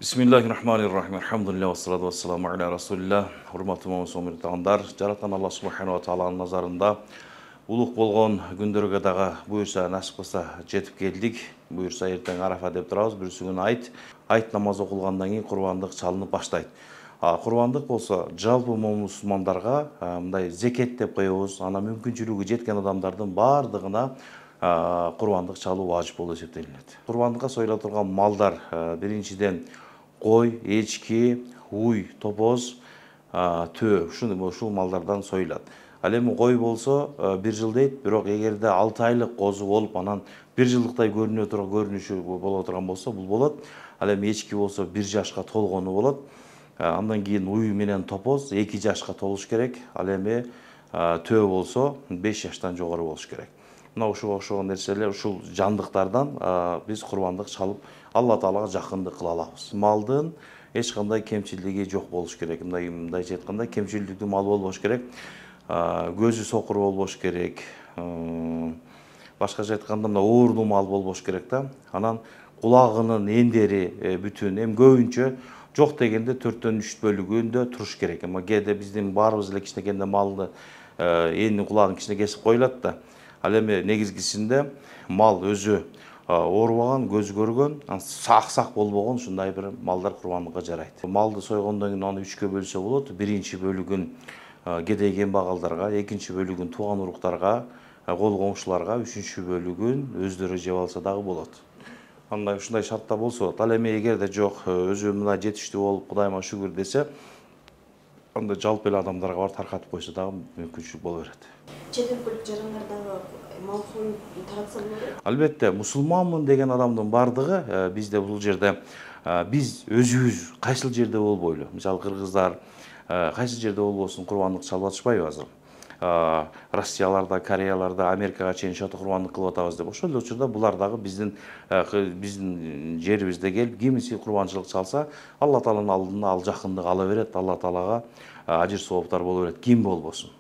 Бисмиллахир-рахманир-рахим. Алхамдулилlah, вассалату вассаламу аля расулилlah. Урматтуу момун тағандар, жаратқан Алла субхана ва тааланын назарында улук болгон күндөргө дагы буюрса насип кылса жетип келдик. Буюрса эртең Арафа деп турабыз. Бүрүсү күнү айт намазы окулгандан кийин курбандык чалынып баштайт. Курбандык болсо жалпы мусулмандарга мындай зекет деп коебуз. Ана мүмкүнчүлүгү жеткен адамдардын баардыгына курбандык чалуу важип болуп эсептелинет. Курбандыкка союла турган малдар биринчиден кой, эчки, уй, топоз, төө ушул малдардан союлат. Ал эми кой болсо 1 жыл дейт, бирок эгерде 6 айлык козу болуп, анан 1 жылдыктай көрүнүшү боло турган болсо бул болот. Ал эми эчки болсо 1 жашка толгону болот. Андан кийин уй менен топоз 2 жашка толуш керек. Ал эми төө болсо 5 жаштан жогору болуш керек. Мына ушуга окшогон нерселер, ушул жандыктардан биз курбандык чалып Алла Таалага жакындык кыла алабыз. Малдын эч кандай кемчилиги жок болуш керек. Мындайча айтканда, кемчиликтүү мал болбош керек. Көзү сокур болбош керек. Башкача айтканда, мына оордуу мал болбош керек да. Анан кулагынын эндери бүтүн, эми көбүнчө жок дегенде 4төн 3 бөлүгүндө туруш керек. Эми кээде биздин баарыбыз эле кичинекейинде малды эндин кулагын кичине кесип коюлат да. Ал эми негизгисинде мал өзү оорубаган, көз көргөн, сак болбогон ушундай бир малдар курбандыкка жарайт. Малды сойгондон кийин аны 3кө бөлсө болот. Биринчи бөлүгүн кедей кембагалдарга, экинчи бөлүгүн тууган уруктарга, кол коңшуларга, үчүнчү бөлүгүн өздөрү жеп алса дагы болот. Андай ушундай шартта болсо болот. Ал эми эгерде жок, өзү мына жетиштүү болуп, Кудайыма шүгүр десе, анда жалпы эле адамдарга бар таркатып койсо дагы мүмкүнчүлүк боло берет. Чет өлкөлүк жарандарда мал союп таратса болот? Албетте, мусулманмын деген адамдын бардыгы бизде бул жерде биз өзүбүз кайсыл жерде болбойлу. Мисалы кыргыздар кайсы жерде болбосун курбандык чалып атышпайбы азыр? Россияларда, Кореяларда, Америкага чейин шото курбандык кылып атабыз деп. Ошол эле учурда булар дагы биздин жерибизде келип, кимиси курбанчылык чалса, Алла Тааланын алдында ал жакындык ала берет, Алла Таалага ажыр сооптар боло берет. Ким болбосун.